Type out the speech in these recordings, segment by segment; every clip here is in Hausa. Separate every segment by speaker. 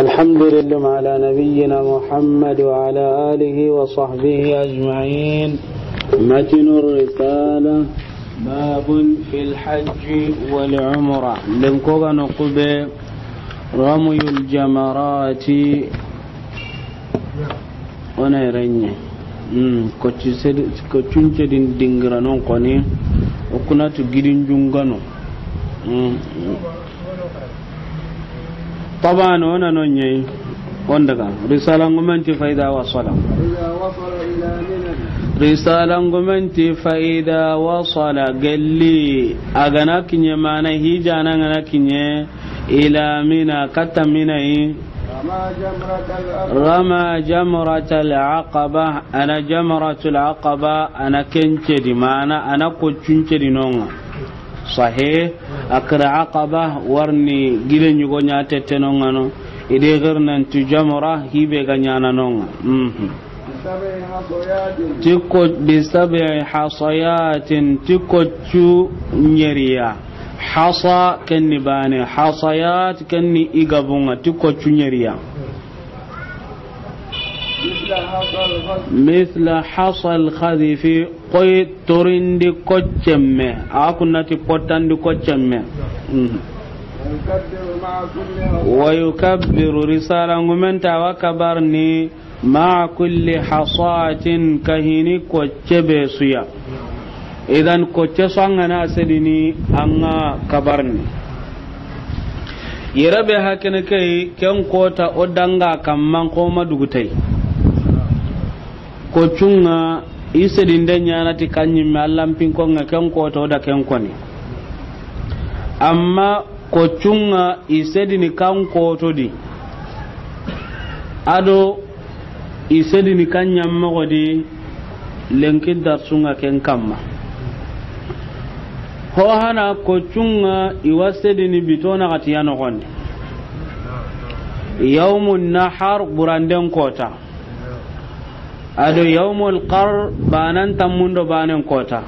Speaker 1: الحمد لله على نبينا محمد وعلى آله وصحبه أجمعين. متن الرسالة باب في الحج والعمرة لنكوغا نقب رمي الجمرات ونيرني كتشنش دينغرانون قني وكنا تجدين جنغانو طبعا وانا نوني وندغا رسالة غمنتي فإذا وصل إلى منى رسالة غمنتي فإذا وصل قال لي أغناك نيمانا هيجانا غناك إلى منى كتا منى رمى جمرة العقبة أنا جمرة العقبة أنا كنتي معنا أنا كنتي نونغا صحيح أكر عقبة ورني جلني غنيا تتنونغانو إذا غيرنا تجمرة هي بغنيانا نونغا تكو بسبع حصيات تكو تشو نيريا حصى كني باني حصيات كني إيغابونغا تكو تشو نيريا مثل حصى الخذف قوي تورين دي كوتشمه أكون نتي بوتان دي كوتشمه ويكبر رسالة من توكبرني مع كل حصاة كهيني كوتشبه سيا إذن كوتشسان أنا سدني أنا كبرني يربي هكذا كي كم كوتا أدنغا كمان قوما دوغتاي kochunga isedinde nyana ti kanyime allam pinko nga ken ko to da ken koni amma kochunga isedini kan ko to di ado isedini kanyam mo di lenkin darsunga ken kamma ho hana kochunga iwasedini bitona katiyano koni yawmun nahar buranden kota ado yawmul qar banan tamundo banan kota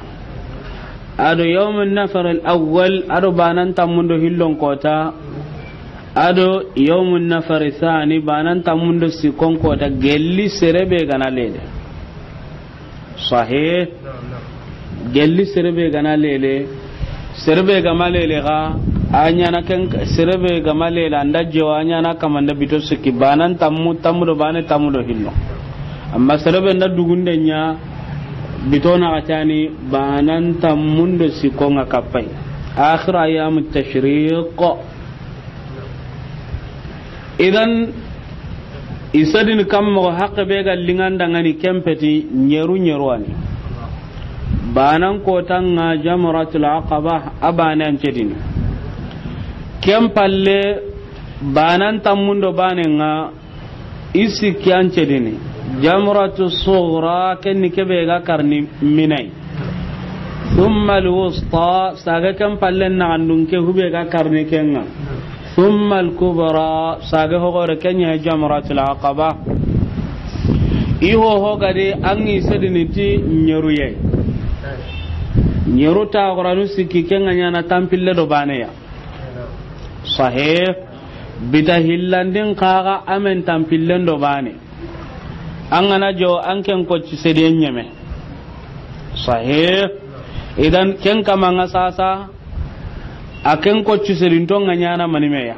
Speaker 1: ado yawmun nafar al-awwal ado banan tamundo hillon kota ado yawmun nafar thani banan tamundo sikon kota gelli serebe gana lele sahih gelli serebe gana lele serebe gama lele ga anya na ken serebe gama lele anda jawanya na kamanda bito siki banan tamudo banan tamudo hillo amma sarabe na dugunde nya bitona atani banan tamundo sikonga kapai akhir ayam tashriq idan isadin kam mo haqqe be gal linganda ngani kempeti nyeru ani banan ko tanga jamratul aqaba abanan cedini kempalle banan tamundo banenga isi kyan cedini jamratu sughra kenni kebe ga karni minai thumma alwusta saga kam pallen na andun ke hube ga karni kenga thumma alkubra saga hogore kenya jamratul aqaba iho hogade angi sediniti nyeru ye nyeru ta goranu sikki kenga nyana tampille do baneya sahih bidahillandin kaga amen tampillen do bane angana jo anken ko ci seden nyame sahih idan ken kama nga sasa aken ko ci sedin to nganya na manimeya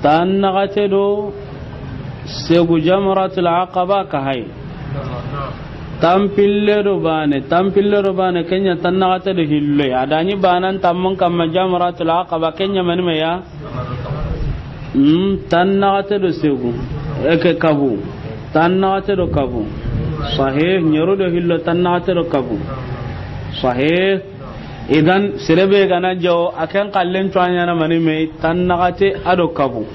Speaker 1: tan nagate do segu jamratul aqaba ka hay tampille do bane kenya tan nagate do hillo adani banan tammun kam jamratul aqaba kenya manimeya tannagate do segu eke kabu tannagate do kabu sahih nyeru do hillo tannagate do kabu sahih idan serebe gana jaw akan kallen tuanya na mani me tannagate ado kabu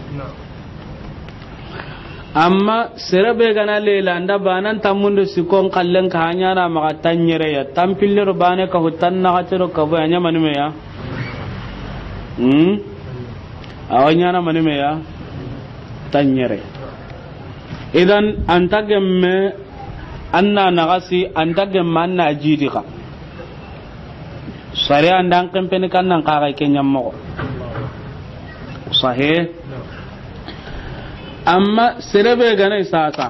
Speaker 1: amma serebe gana lela nda banan tamundo sikon kallen ka hanya na maka tanyere ya tampille ro bane ka tannagate do kabu anya mani me ya awanya na mani meya tanyere idan antagemme anna nagasi antagemme anna jidika sare andan kempeni kannan kaga kenya mo sahih amma serebe gana isasa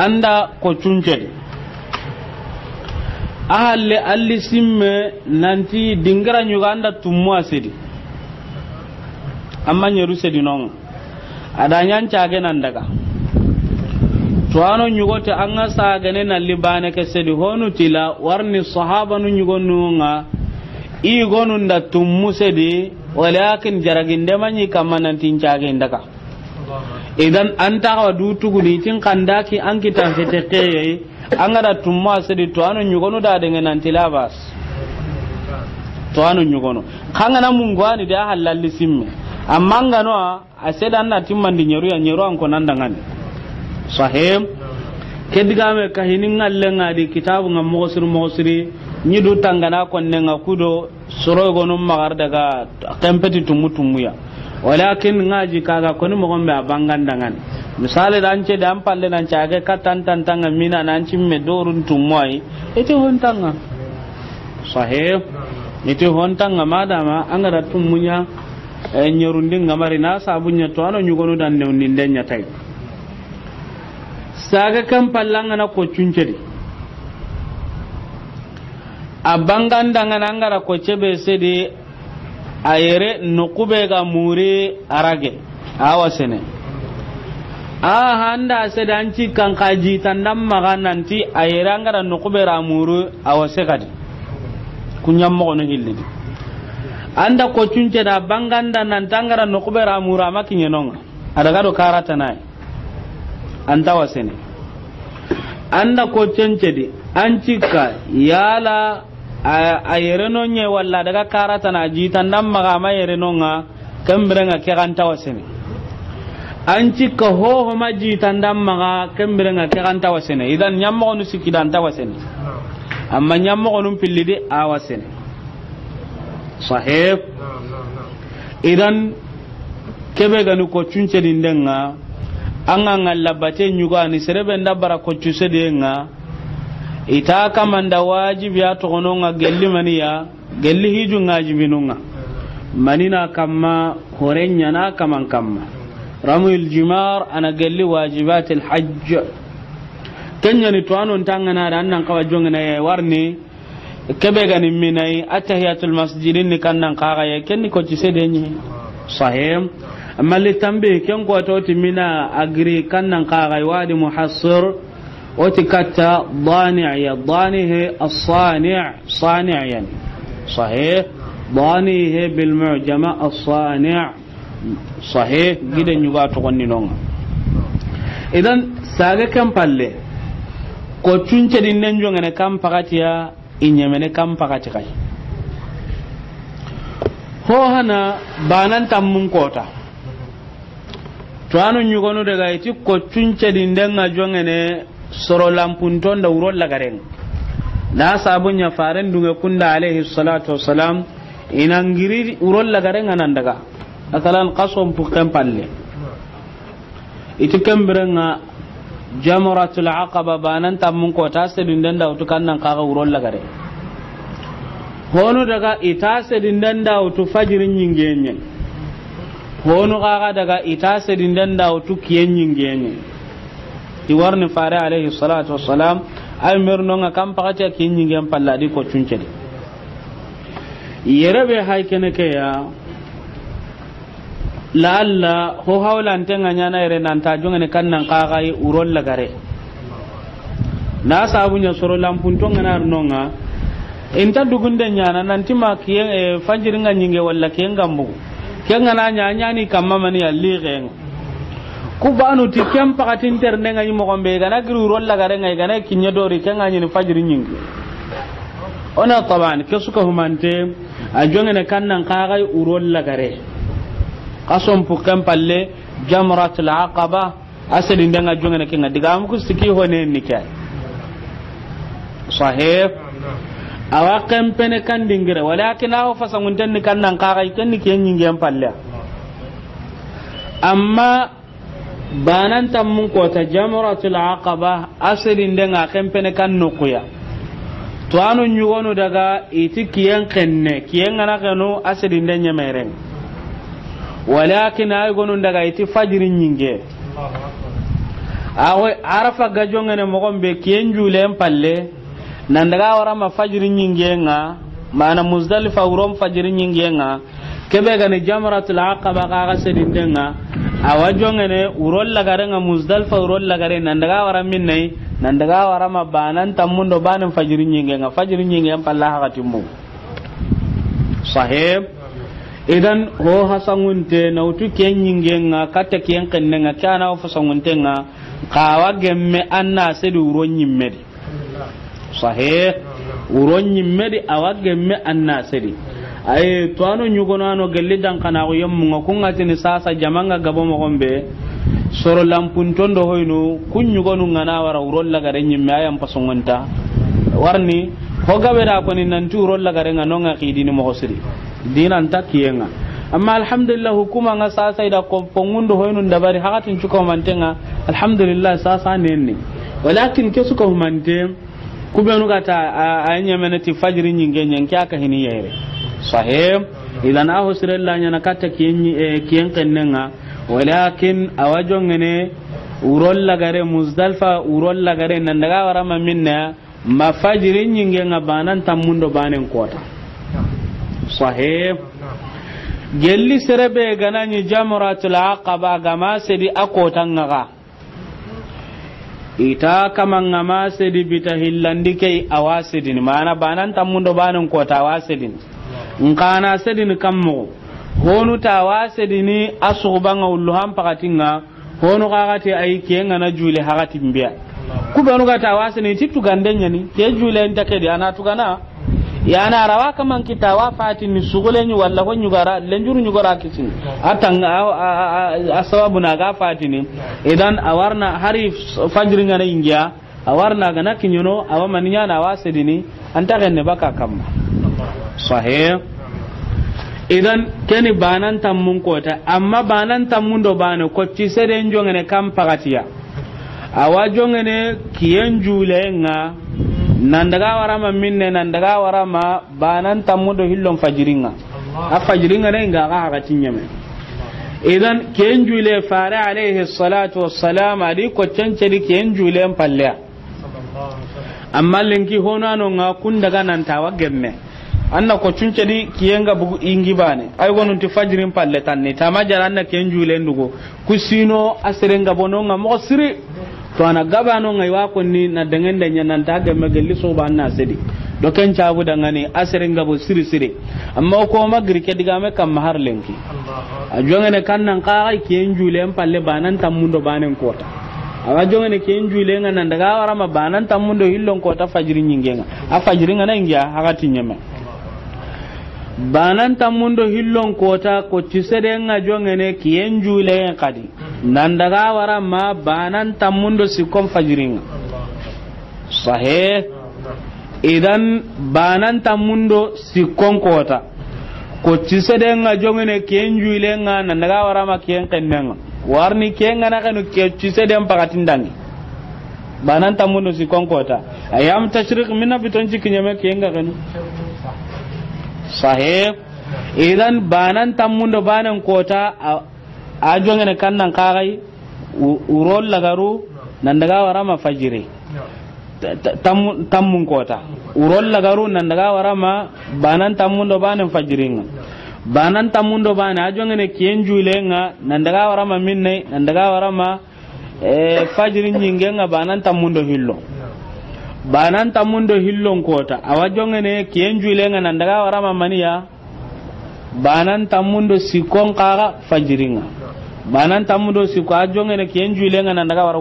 Speaker 1: anda ko cunce ahalle alli simme nanti dingara nyuga anda tummu asidi amma nyeru sedi non adanyan caage nan daga to ano nyugote anga sagane na libane ke sedi honu tila warni sahaba nu nyugonunga i gonun da tummu sedi walakin jaraginde manyi kamana tin caage ndaka idan anta wa dutu gudi tin kandaki an kitan fete keye an ga tummu sedi to ano nyugonu da de nan tilabas to ano nyugono kanga na mungwani da halalli simme amma ngano a sedan na timmandi nyeru ya nyeru an ko nan dangan sahih kediga me kahinin ngalle ngadi kitabu ngam mogosiri nyidu tangana konne ngakudo soro gonum magar daga tempeti tumutumu ya walakin ngaji kaga koni mo gombe abangan dangan misale dan ce dan palle nan caage katan tantanga mina nan cimme dorun tumwai ete hontanga sahih ete hontanga madama angara tumunya nyerundin ngamari na sabunya to ano nyugonu dan ne undinde nyatai saga kan pallanga na ko cuncedi abangan dangan angara ko cebe sedi ayere nokube ga muri arage awasene handa sedanci kan kaji tandam magananti ayere angara nokube ra muri awase kadi kunyam mo no hillidi anda ko cunce da banganda nan tangara no kubera mura makinye nonga adaga do karata nai anta wasene anda ko cunce di ancika yala ayere nonye walla daga karata na jitan nan maga mayere nonga kambrenga ke kanta wasene ancika ho ho maji tandam maga kambrenga ke kanta wasene idan nyammo no sikidan ta wasene amma nyammo no pillidi a wasene sahib idan kebe gani ko cunce dindenga anga ngalla bate nyuga ni serebe ndabara ko cuse denga ita kamanda wajibi ya to gononga gelli maniya gelli hiju ngajibinunga manina kamma horenya na kaman kamma ramul jimar ana gelli wajibatil hajj kenya ni to anon tangana da annan kawajonga na warni kebe gani minai atahiyatul masjidin ni kannan kaga ya kenni ko ci sedenyi sahih amma li tambe ken ko to timina agri kannan kaga wadi muhassir o tikatta dani'a danihi as-sani' sani'an sahih danihi bil mu'jama as-sani' sahih gidan yuga to konni non idan saga kan palle ko tunce din nan jongane kan pakatiya inyemene kam pakati kai ho hana banan tammun kota to anu nyugonu daga iti ko tunce dindenga jongene soro lampunton da urol lagaren da sabunya faren dunga kunda alaihi salatu wassalam inangiri urol lagaren anan daga akalan qasom pukem palle iti kambrenga jamratul aqaba banan tammun ko ta sedin dan da utu kannan kaga urol lagare hono daga ita sedin dan da utu fajirin yingenye hono kaga daga ita sedin dan da utu kiyen yingenye ti warni fare alaihi salatu wassalam ay merno nga kam pakati kiyen yingen palladi ko cunce de yerebe haykene ke ya laalla ho hawlan tenga nyana ere nan ta jongane kannan kagai urol lagare na sabunya soro lampun to ngana nonga enta dugunde nyana nan tima kiyen fajiri nga nyinge walla kiyen gambu kenga na nyanya ni kamma mani alli gen ku banu ti kem pakati interne nga nyimo gombe gana giru urol lagare nga gana kinye dori kenga nyini fajiri nyinge ona taban kesuka humante a jongane kannan kagai urol lagare qasom pukem palle jamratul aqaba asadin danga jongana kinga digam ku siki hone nikay sahih awa kempene kan dingira walakin aw fasangun tan kan nan ka kai kan niken nyingen palle amma banan tammun ko ta jamratul aqaba asadin danga kempene kan nukuya to anu nyugonu daga iti kiyen kenne kiyen ngana kanu asidin denya meren walakin ay gonu daga iti fajiri nyinge awe arafa gajongene mo gombe kiyen julen palle nan daga wara ma fajiri nyinge nga mana muzdalifa urom fajiri nyinge nga kebe gane jamratul aqaba ga sedin denga awajongene urol lagare nga muzdalifa urol lagare nan daga wara minnai nan daga wara ma banan tammundo banan fajiri nyinge nga fajiri nyinge am palla ha gatimmu sahib idan ho hasangunte nautu ken nyinge nga katta ken kenne nga kana ho fasangunte nga kawa gemme anna sedu uro nyimmedi sahih uro nyimmedi awa gemme anna sedi ay to ano nyugono ano gelli dan kana ko yemmu ngakunga tini sasa jamanga gabo mo gombe soro lampun tondo hoyno kunyugonu ngana wara uro lagare nyimme ayam pasongonta warni ho gabe da ko ni nanti uro lagare ngano nga khidini mo hosiri dinan takiyenga amma alhamdulillah hukuma nga sasa ida ko pongundo hoyno ndabari hakatin cuko mantenga alhamdulillah sasa nenni walakin kesuko humante kubenu kata anya menati fajri nyinge nyanki aka hini yere sahib idan aho sirella nyana kata kiyen kennenga walakin awajongene urol lagare muzdalfa urol lagare nan daga warama minna ma fajri nyinge nga banan tamundo banen kota sahib gelli serebe ganani jamratul aqaba gama sedi akota ngaga ita kamanga ma sedi bita hillandi kai awasidin mana banan tamundo banan kota awasidin nkana sedin kammo honu ta awasidini asubanga ulluham pakatinga honu kagati ay kenga na jule hakati mbiya kubanu gata awasini titu gandenya ni ke jule ntakedi anatugana yana rawa kaman kitawa fatini suguleni walla ko nyugara lenjuru nyugara kisin atanga asababu na ga fatini idan awarna hari fajrin ngana ingia awarna gana kinyono awamaninya na wasidini antagenne baka kamma sahih idan keni banan tammun kota amma banan tammun do bana ko ci sede njongene kam pagatiya awajongene kiyen julenga nan daga warama minne nan daga warama banan tammudo hillon fajiringa a fajiringa ne ga ga tinyame idan ken jule fare alaihi salatu wassalam ali ko cancedi ken jule palle amma lenki honano nga kun daga nan tawa gemme anna ko cancedi kiyenga bugu ingi bane ay gonun ti fajirin palle tanni tamajara anna ken jule ndugo kusino asirenga bononga mo siri to ana gabano ngai wa konni na dangen da nyanan ta ga magalli so ba na sidi do ken cabu dangane asirin gabo siri siri amma ko magri ke diga me kam har lenki a jongene kannan ka ai ken jule palle banan tammundo banen kota a jongene ken jule ngana daga warama banan tammundo hillon kota fajirin nyingenga a fajirin ngana ngiya hakati nyema banan tammundo hillon kota ko cisede nga jongene kiyen jule kadi nan daga wara ma banan tammundo sikon fajirin sahih idan banan tammundo sikon kota ko cisede nga jongene kiyen jule nga nan daga wara ma kiyen kennenga warni kiyen nga na kanu ke cisede mpakatin dangi banan tammundo sikon kota ayam tashriq minna bitonci kinyame kiyen nga kanu sahih idan banan tammundo banan kota a jongene kannan kagai urol lagaru nan daga warama fajire tammun kota urol lagaru nan daga warama banan tammundo banan fajiringa banan tammundo bana a jongene kiyen julenga nan daga warama minne nan daga warama fajirin nyingenga banan tammundo hillo banan tamundo hillon kota awajongene kiyen julenga nan daga warama maniya banan tamundo sikon kaga fajiringa banan tamundo siko ajongene kiyen julenga nan daga wara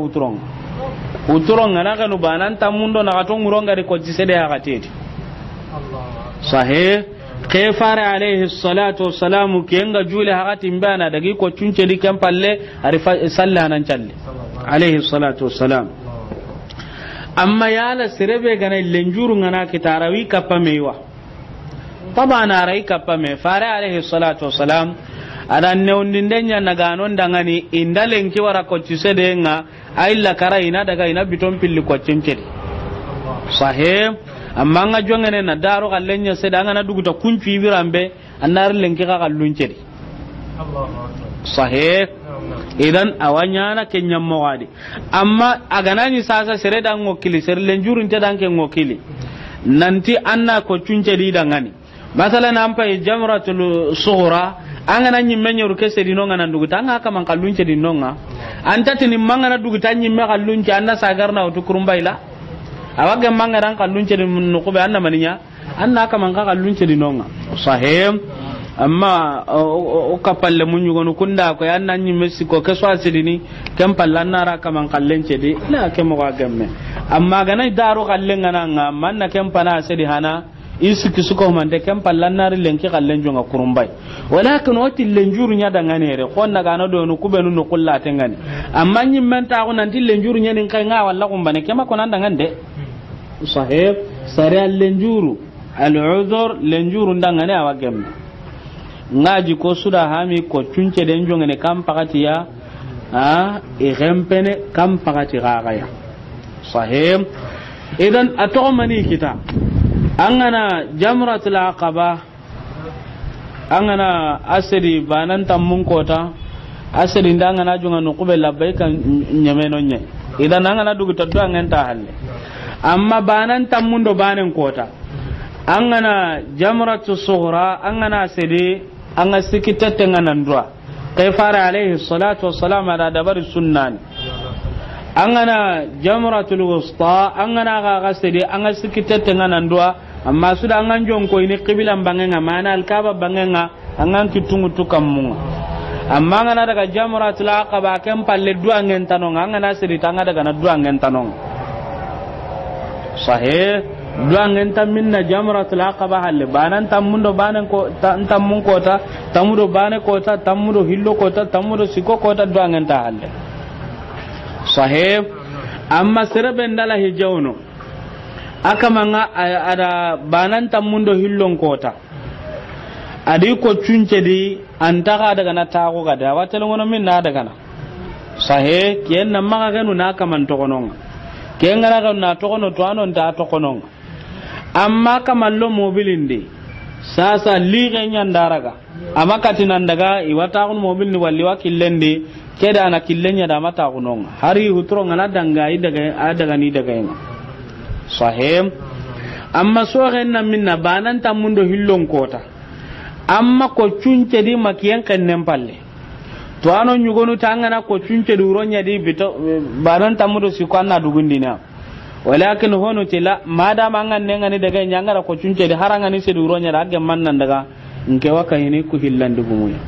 Speaker 1: uturonga na kanu banan tamundo na katonguronga de ko jisede ya gateti sahih kefare alayhi salatu wassalamu kiyenga jule hakati mbana dagi ko cunce di kampalle ari sallanan challe alayhi salatu wassalam amma yala sirebe gana lenjuru ngana kitarawi kappa meiwa tabana rai kappa me fare alaihi salatu wassalam adan ne undindenya naganon dangani indalen ki wara ko cisedenga ayilla karaina daga ina biton pilli ko cincedi sahih amma nga jongene na daro kallenya sedanga na duguta kuncu ibirambe annar lenki ka kalluncedi sahih idan awanya na kenya mawadi amma aganani sasa sereda ngokili serlen jurun te danke ngokili nanti anna ko cuncedi dangani masalan ampa jamratul sughra angana nyimme nyoru kese dinonga na duguta anga kama kallunce dinonga antati ni mangana duguta nyimme kallunce anna sagarna utukurumbaila awaga mangana kallunce din nukube anna maninya anna kama kallunce dinonga sahih amma o kapalle mun yugo kunda ko yanna nyimme siko keso asidini kam pallanna ra kama kallence di la kemo ga gamme amma ganai daro kallenga nga manna kam pana asidi hana isi kisuko mande kam pallanari lenki kallen jonga kurumbai walakin wati lenjuru nya dangane re konna gana do no kubenu no kulla tengani amma nyimmen ta ko nanti lenjuru nya nin kai nga walla kumbane kema ko nan dangande sahib sare lenjuru al-udhur lenjuru dangane awagem ngaji ko suda hami ko cunce den jonga ne kam pakati ya rempene kam pakati gaya sahib idan atomani kita angana jamratul aqaba angana asri banan tammun kota asri ndangana junga no kubel labbaika nyameno nye idan angana dugu taddu anganta halle amma banan tammun do banen kota angana jamratul sughra angana asri anga sikitete ngana ndwa kayfara alayhi salatu wassalam ala dabari sunnan angana jamratul wusta angana ga gasede anga sikitete ngana ndwa amma suda angan jonko ini qibla bangenga mana alkaba bangenga angan kitungu tukammu amma ngana daga jamratul aqaba kem palle duwa ngen tanonga ngana sedi tanga daga na duwa ngen tanonga sahih duwa ngen minna jamratul aqaba halle banan tammundo banan ko tammun kota tamudo bane kota tamudo hillo kota tamudo siko kota duwa ngen ta halle sahih amma serebe ndala hijawno akamanga ada banan tammundo hillon kota adi ko cunce di antaka daga na tago gada watelo ngono min na daga na sahe kien na maga ganu na kaman to kononga kien ngara ganu na to kono to anon ta to kononga amma kamallo mobilindi sasa lige nyandaraga amma katinan daga iwata kun mobil ni walli wakillendi keda na killenya da mata kunonga hari hutro ngana danga daga ni daga yin sahim amma so ganna minna banan tamundo hillon kota amma ko cunce di makiyan kannen palle to anon nyugonu tangana ko cunce di uronya di bito banan tamundo sikwanna dugundina walakin hono tila madama nganne ngani daga nyangara ko cunce di haranga ni se di uronya da ga mannan daga nke waka hini ku hillandi gumuya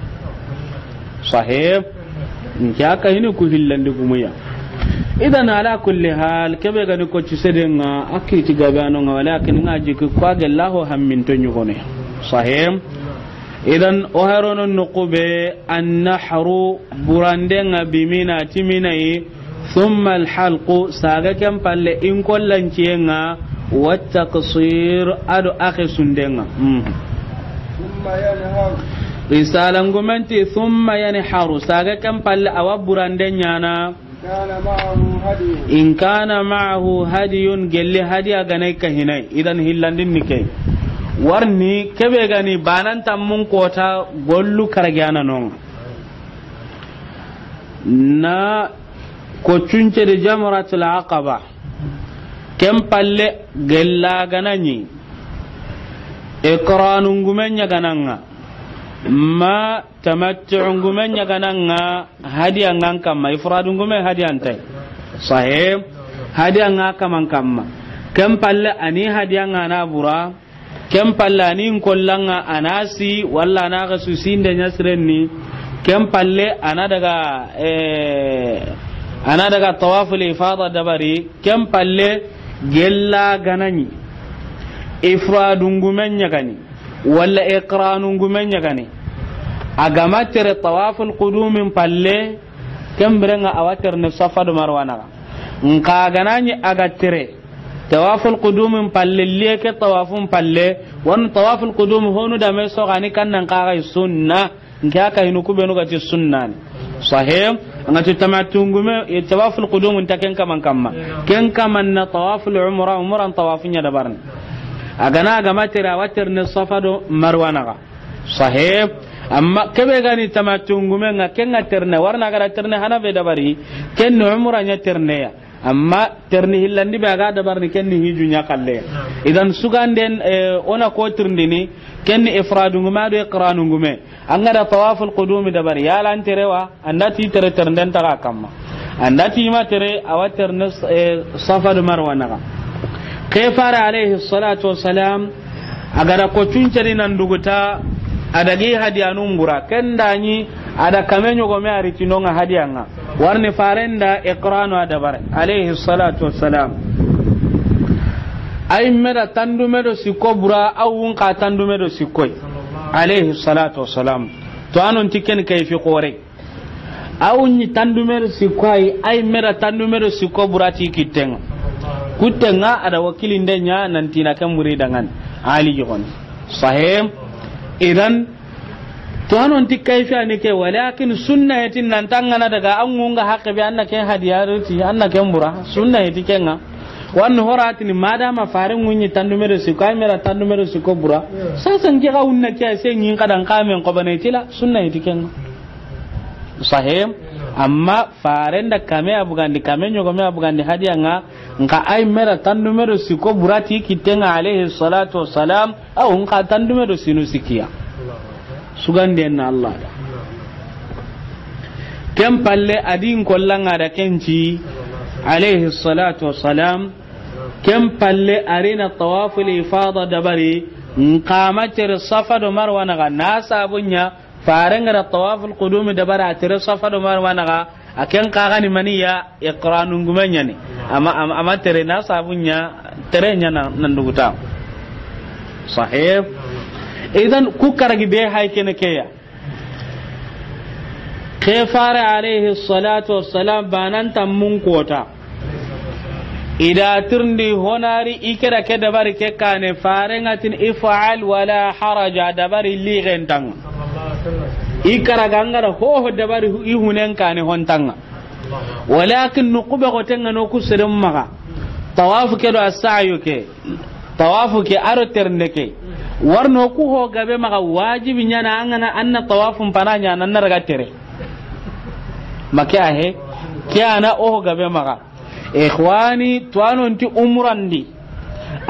Speaker 1: sahib nke aka hini ku hillandi gumuya idan ala kulli hal kebe ga ko ci sedenga akiti gabano nga walakin ngaji ko kwagallahu hammin to nyugone sahim idan o harono nuqube an-nahru burandenga bimina timinai thumma al-halqu saga kam palle in kollancienga wa taqsir adu akhisundenga thumma yanhar risalan gumanti thumma yanharu saga kam palle awa burandenya na in kana ma'ahu hadiyun gelli hadiya ganai kahinai idan hillandin nike warni kebe gani banan tammun kota gollu karagana non na ko cunce de jamratul aqaba kem palle gella ganani ikranun gumenya gananga ma tamattu'un gumenya gananga hadiya nganka ma ifradun gumen hadiyan tay sahih hadiya ngaka man kamma kem palle ani hadiya ngana bura kem palle ani kollanga anasi walla na ga susinde nyasrenni kem palle ana daga tawaful ifada dabari kem palle gella ganani ifradun gumenya gani walla iqranun gumenya gani agama tere tawaful qudumin palle kembrenga awater ne safa do marwana nka ganani aga tere tawaful qudumin palle leke tawafun palle won tawaful qudum honu da me so gani kannan ka ga sunna nka ka hinu kubenu ga ti sunna sahih ngati tamatungume tawaful qudum taken kaman kamma ken kaman na tawaful umran tawafin ya dabarni agana agama tere awaterne safa do marwa naga sahib amma kebe gani tamatungume nga kenga terne warna gara terne hana be dabari ken umra nya terne ya amma terni hillandi be aga dabarni kenni hijunya kalle idan suganden ona ko tirndini kenni ifradungume do iqranungume angara tawaful qudumi dabari ya lan terewa andati tere ternden ta kamma andati ma tere awaterne safa do marwa naga kefara alayhi salatu wassalam agara ko tunceri nan duguta adagi hadiyanun bura kendani ada kamenyo go me aritino nga hadiyanga warni farenda iqranu adabar alayhi salatu wassalam ay mera tandu medo sikko bura awun ka tandu medo sikkoy alayhi salatu wassalam to anon tiken kayfi qore awun ni tandu medo sikkoy ay mera tandu medo sikko bura ti kitenga kutenga ada wakili ndenya nantina kamuri dangan ali jogon sahih idan to hanon tikkai ani ke walakin sunna yatin nan tangana daga an gunga hakke bi annake hadiyarati annake mbura sunna yati kenga wan horatini madama farin munyi tandumere su kai mera tandumere su ko bura sasan ki gaunna ke sai yin kadan kamen ko bane tila sunna yati kenga sahih amma faren da kame abugandi kame nyogo me abugandi hadiyanga nka ay mera tandumere su ko burati kitenga alayhi salatu wassalam au nka tandumere sinu sikiya sugande na Allah kem palle adin kollanga da kenci alayhi salatu wassalam kem palle arina tawaf al-ifada dabari nqamatir safa do marwa naga nasa bunya farenga da tawaf al-qudum dabari atir safa do marwa naga aken kagani maniya iqranun gumenya ni ama tere nasa bunya terenya nan duguta sahih idan ku karagi be hay kene keya khafara alayhi salatu wassalam banan tammun kota ida turndi honari ikera ke dabari ke kane farengatin if'al wala haraja dabari li gentang ikara gangara ho dabari ihunen kane hontanga walakin nuqba gotenga no kusirim maga tawaf ke do as-sa'yu ke tawaf ke aro ternde ke warno ku ho gabe maga wajibi nyana angana anna tawafun pananya nan raga tere makya he kiana o gabe maga ikhwani tuanon ti umrandi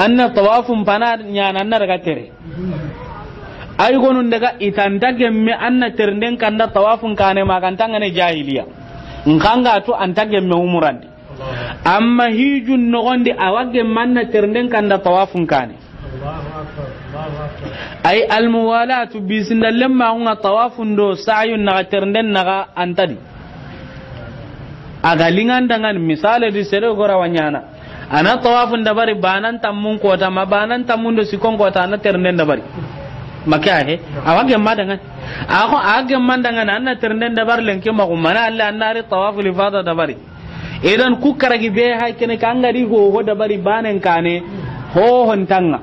Speaker 1: anna tawafun pananya nan raga tere ay gonun daga itanda gemme anna ternden kanda tawafun kane magantanga ne jahiliya nganga to anta gemme umrandi amma hijun no gonde awage manna ternden kanda tawafun kane ay almuwalatu bisinda lemma nga tawafun do sa'yun na ternden naga antadi aga lingandangan misale di sere gora wanyana ana tawafun da bari banan tammun kota ma banan tammun do sikon kota na ternden da bari makya he awage madangan ako age mandangan anna ternden da bari lenke ma mana alla annari tawaful ifada da bari idan ku karagi be hay kene kangari ho da bari banen kane ho hontanga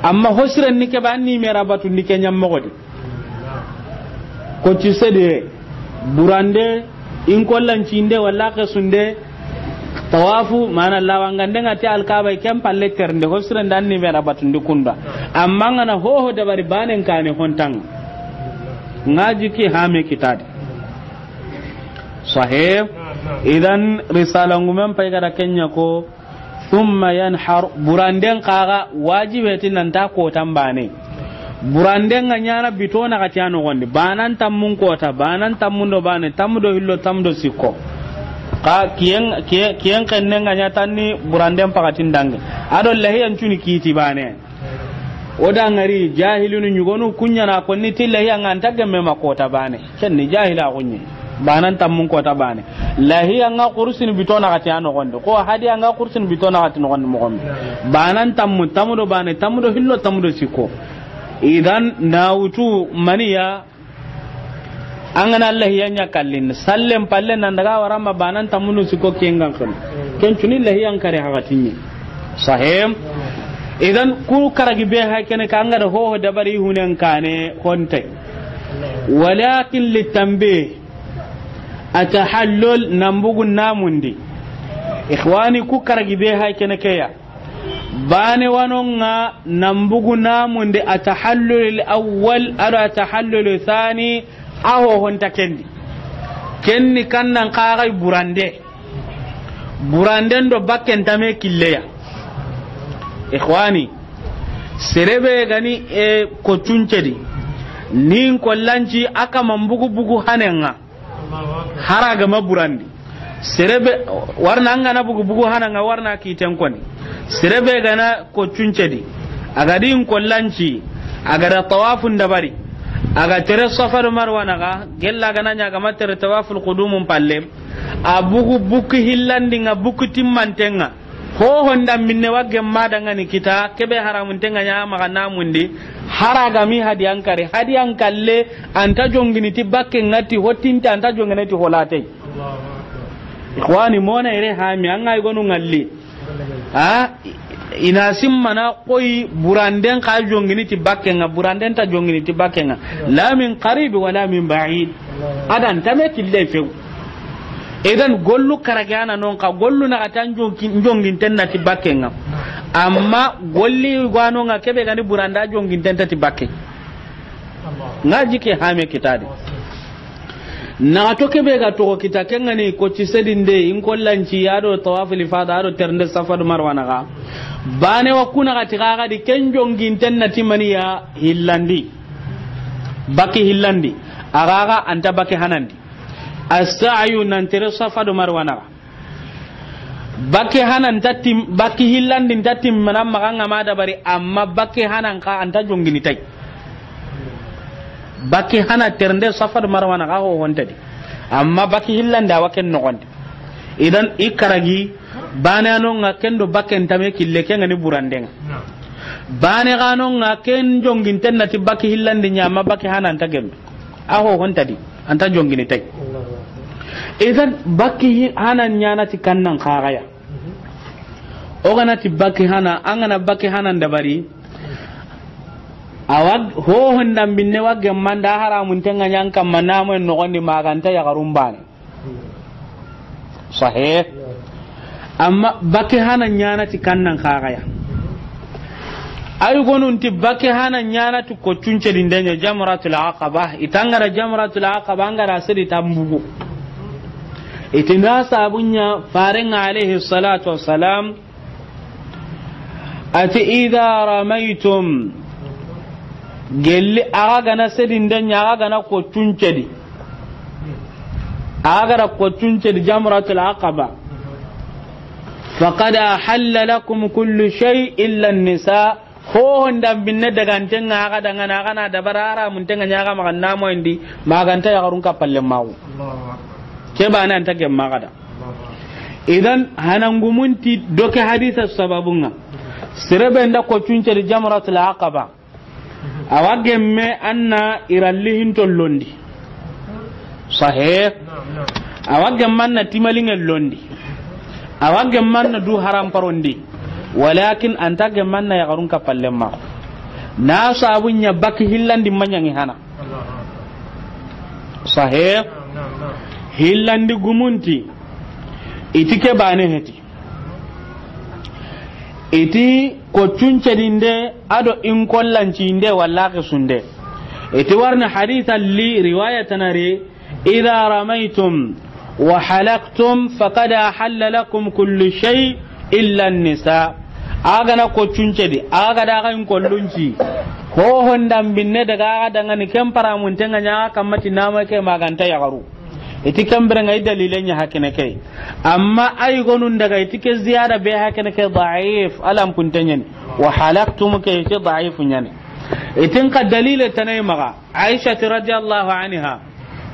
Speaker 1: amma hosiren nike banni mera batu nike nyammogodi ko ci sede burande in kollan cinde walla ka sunde tawafu mana lawangande ngati alkaaba kem palle ternde hosiren danni mera batu ndikunda amma ngana ho da bari banen kane hontang ngaji ki hame kitadi sahih idan risala ngumem pay gara kenya ko thumma yanhar buranden kaga wajibetin nan ta ko tambane buranden nga nyana bitona ka tiano gonde banan tammun kota banan tammun do bane tamdo hillo tamdo sikko ka kiyen kenne nga nyatanni buranden pakatin dange ado lahiyan tuni kiti bane oda ngari jahilunu nyugonu kunya na konni tillahi an antage me makota bane kenni jahila kunni banan tammun kota bane lahi anga kursin bitona kati ano gonde ko hadi anga kursin bitona kati no gonde mo gonde banan tammu tamudo bane tamudo hillo tamudo siko idan nawutu maniya angana Allah yanya kallin sallem palle nan daga warama banan tamudo siko kengan kan ken tuni lahi an kare hakatinni sahim idan ku karagi be hakene kanga da ho da bari hunen kane konte walakin litanbih atahallul nambugun namundi ikhwani ku karagi be hay kene kaya bane wanonga nambugu namunde atahallul awwal ara tahallul thani aho honta kenni kannan qaray burande do bakken tame killeya ikhwani serebe gani ko tuncedi nin kollanci aka mambugu bugu hanenga haraga maburandi serebe warna ngana bugu hananga warna kiten koni serebe gana ko tuncedi aga din kollanci aga da tawafun dabari aga tere safar marwa naga gella gana nya ga matere tawaful qudumum palle abugu buku hillandi nga buku timmantenga ho honda minne wagge madanga ni kita kebe haramun tenga nya maka namundi haraga mi hadiyan kalle anta jongini ti bakke ngati hotinta anta jongini ti holate ikhwani mona ire ha mi anga gonu ngalli ina simmana koy buranden ka jongini ti bakke nga buranden ta jongini ti bakke nga la min qarib wala min ba'id adan tameti lefe idan gollu karagana non ka gollu na atan jongin tenna ti bakke nga amma golli gwano nga kebe gani buranda jongin tenta ti bakke ngaji ke hame kitade na to kebe ga to kita kenga ni ko ci sedinde in kollanci yado tawaf li fada ado ternde safar marwana ga bane wa kuna ga tigaga di ken jongin tenna ti maniya hillandi baki hillandi agaga anta baki hanandi as-sa'yu nan tere safar marwana ga baki hanan tatim baki hillandi tatim manam maganga ma da bari amma baki hanan ka anta jongini tai baki hana ternde safar marwana ga ho hontadi amma baki hillanda waken no gonde idan ikaragi bana no nga kendo baken tame kille kenga ni burandenga bane ga no nga ken jongin tennati baki hillandi nyama baki hana anta gembe aho hontadi anta jongini tay idan baki hana nyana ti kannan khagaya ogana ti baki hana angana baki hana ndabari awag ho honda binne wagge manda haramun tenga nyanka manamo no gondi maganta ya garumbane sahih amma baki hana nyana ti kannan khagaya ay gonun ti baki hana nyana ti ko tunce dindenya jamratul aqaba itangara jamratul aqaba ngara sidi tambugo itinda sabunya farenga alayhi salatu wassalam ati idha ramaitum gelli aga gana sedin denya aga gana ko tuncedi aga gana ko tuncedi jamratul aqaba faqad ahalla lakum kullu shay illa an-nisa ho honda binne daga tenga aga daga na kana da barara mun tenga nyaga magan namo indi maganta ya garun kapalle mawu ke bana anta ke magada idan hanangumunti doke hadisa sababunga sirebe nda ko tuncedi jamratul aqaba awagemme anna irallihin tollondi sahih awagemme anna timalingel londi awagemme anna du haram parondi walakin anta gemme anna ya garun kapallemma na sabunya baki hillandi manyangi hana sahih hillandi gumunti itike bane heti iti ko tuncedinde ado in kollancinde wallahi sunde iti warna hadithan li riwayatan ri idha ramaitum wa halaqtum faqad ahalla lakum kullu shay illa an-nisa aga na ko tuncedi aga da ga in kollunci ho hondam binne daga daga ni kempara mun tenga nya kamati nama ke maganta ya garu iti kambere ngai dalilenya hakene kai amma ay gonun daga iti ke ziyada be hakene kai da'if alam kuntanyen wa halaqtum kai ke da'if nyane itin ka dalile tanay maga aisha radhiyallahu anha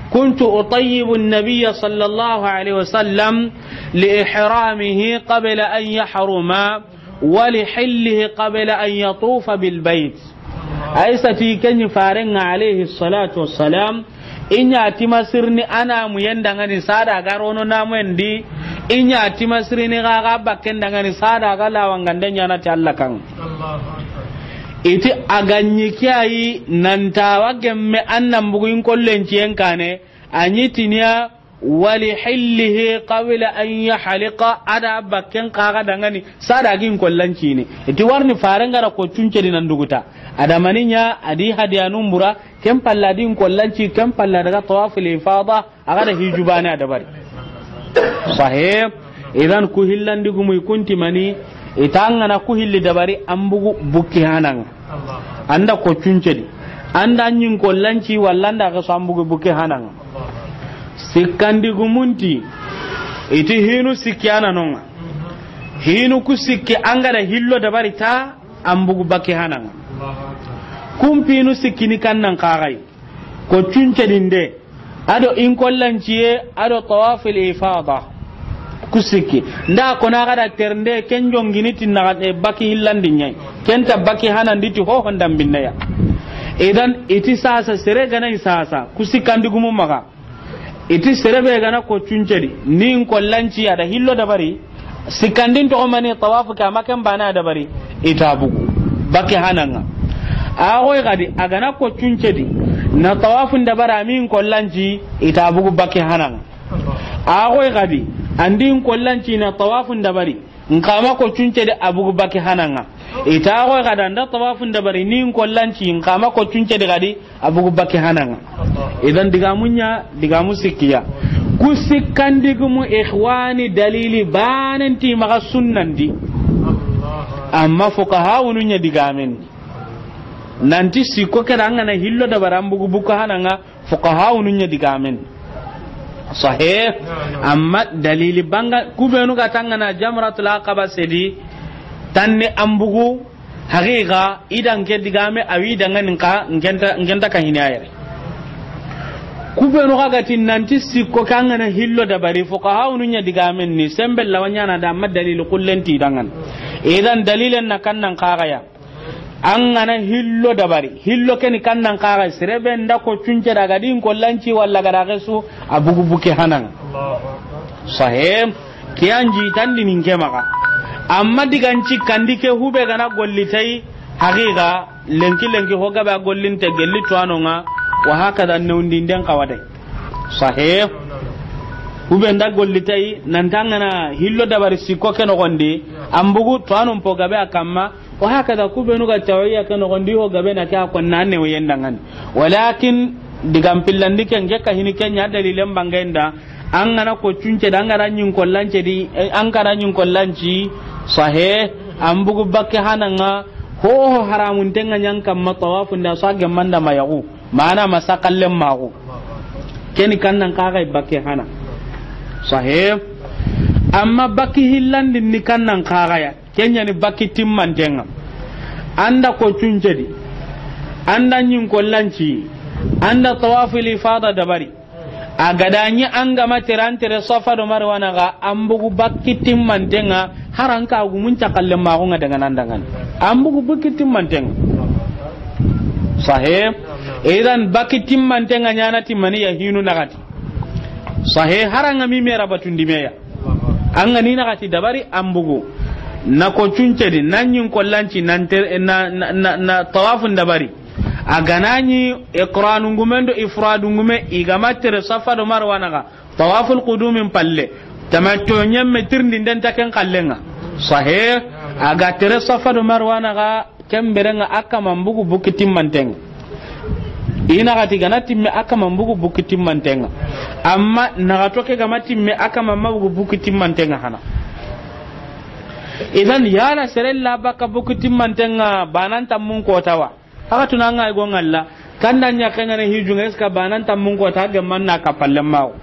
Speaker 1: كنت أطيب النبي صلى الله عليه وسلم لإحرامه قبل أن يحرم ولحله قبل أن يطوف بالبيت أيستي كن فارن عليه الصلاة والسلام inya timasirni ana mu yanda ngani sada garono namendi inya timasirni ga bakken dangani sada ga lawangandanya na ta Allah kan iti aganyi kiai nan tawa gemme annam buguin kollen ciyen kane anyi tinya wali hillihi qabla an yahliqa ada bakken kaga dangani sada gin kollanci ne iti warni farenga ra ko tunce dinan duguta ada maninya adi hadiyanun bura kem palladin kollanci kem palla daga tawaful ifada aga da hijubani ada bari sahih idan ku hillandi gumu kunti mani itanga na ku hilli dabari ambugu bukki hanan anda ko tunce di anda nyin kollanci wallanda ga sambugu bukki hanan sikkandi gumunti iti hinu sikyana nonga hinu ku sikki angada hillo dabari ta ambugu baki hananga kumpinu sikkini kannan kagai ko cunce dinde ado in kollanciye ado tawafil ifada ku sikki nda ko na gada ternde ken jongini tinna baki hillandi nyai kenta baki hanandi ti ho hondam binneya idan iti sasa sere gana sasa ku sikkandi gumumaka iti serebe gana ko cuncedi nin kollanci ada hillo dabari sikandin to mani tawafu ka makan bana dabari ita bugu baki hananga agoy gadi agana ko cuncedi na tawafun dabara min kollanci ita bugu baki hananga agoy gadi andin kollanci na tawafun dabari nkama ko cuncedi abugu baki hananga ita agoy gada nda tawafun dabari nin kollanci nkama ko cuncedi gadi abugu baki hananga idan diga musikiya ku sikkandigumu ikhwani dalili bananti maga sunnandi amma fuqaha ununya digamen nanti sikko keranga na hillo da barambugu buka hananga fuqaha ununya digamen sahih amma dalili banga kubenu gatanga na jamratul aqaba sedi tanne ambugu haqiqa idan ke digame awi dangan ka ngenta ka hinayere kubenu kaga tinnanti sikko kangana hillo dabari fuqaha ununya digamen ni sembel lawanya na da madalil kullenti dangan idan dalilan na kannan kaga an gana hillo dabari hillo ken kannan kaga sirebe nda ko cunce daga din kollanci walla gada su abugu buke hanan sahih kiyanji tandi ninke maka amma diganci kandike hube gana gollitai haqiqa lenki hoga ba gollinte gelli to anonga wa hakada nundinden kawadai sahih hube nda gollitai nantangana hillo dabari sikko ken gonde ambugu to anon po gabe akamma wa hakada kubenu ga tawiya ken gondi ho gabe na ka kon nanne wayendangan walakin digam pillandike ngeka hinike nya dalilen bangenda an gana ko cunce da an gana nyin kollanci di an gana nyin kollanci sahih ambugu bakke hananga ho haramun tenga nyang kam matawafun da sage manda mayagu mana masakallen magu keni kannan kaga bakke hana sahih amma bakki hillandi ni kannan kaga ya kenya ni bakki timman tenga anda ko cunce di anda nyin kollanci anda tawafil ifada dabari agadanyi an gama tirantere sofa do marwana ga ambugu bakkitim mantenga haranka gu mun cakalle ma ko ngada nandangan ambugu bakkitim mantenga sahih idan bakkitim mantenga nyana timani ya hinu nagati sahih haranga mi mera batundi meya an gani nagati dabari ambugu na ko cuncedi nanyin kollanci nan na tawafun dabari aganani iqranu ngumendo ifradu ngume igamatere safa do marwana ga tawaful qudumin palle tamatto nyemme tirndi den taken kallenga sahih aga tere safa do marwana ga kemberenga akama mbugu bukitim mantenga ina gati ganati me akama mbugu bukitim mantenga amma naga toke gamati me akama mbugu bukitim mantenga hana idan yana serella baka bukitim mantenga bananta mun ko tawa haka tunanga go ngalla kanda nya kengane hijunga eska banan tammun ko ta gamman na kapalle mawo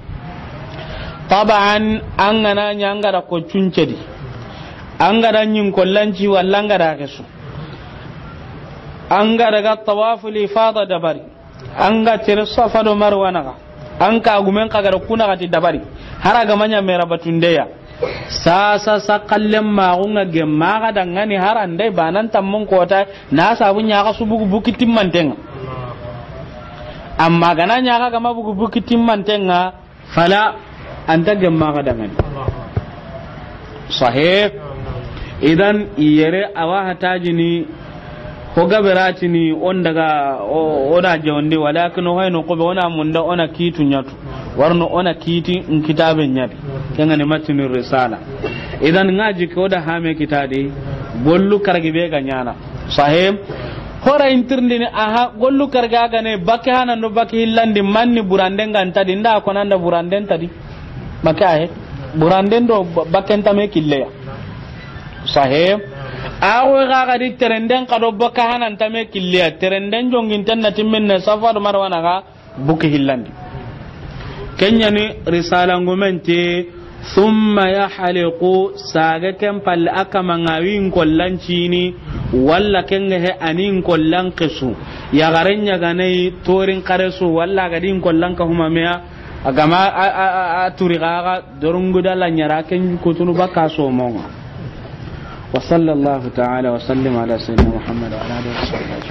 Speaker 1: taban an gana nya ngara ko cuncedi an gara nyin kollanci wallan gara kesu an gara ga tawaful ifada dabari an ga tir safa do marwana ga an ka gumen ka gara kuna ga ti dabari haraga manya mera batundeya sasa sakallem magunga gemma ga dangani harande banan tammun kota na sabun ya ga subugu bukitin mantenga amma gana nya ga ma bugu bukitin mantenga fala anta gemma ga dangani sahih idan iyere awa hatajini ko gaberatini on daga ona jonde walakin hoyno ko be ona munda ona kitu nyatu warno ona kiti in kitaben nyadi kenga ne matinu risala idan ngaji ko da hame kitadi gollu kargi be ga nyana sahib hora intirndini aha gollu karga ga ne bakke hanan no bakke hillandi manni buranden ganta dinda ko nanda buranden tadi maka he buranden do bakken tame killeya sahib awo ga di terenden kado bakke hanan tame killeya terenden jongin tan natimmen na safar marwana ga bukke hillandi kenya ni risala ngumenti thumma yahliqu saga kem pal akama ngawin kollancini walla kenga he anin kollan kesu ya garenya ganai torin karesu walla gadin kollan ka huma meya agama a turi gaga dorungu dalla nyara ken kutunu baka so monga wa sallallahu ta'ala wa sallim ala sayyidina muhammad wa ala alihi wa sahbihi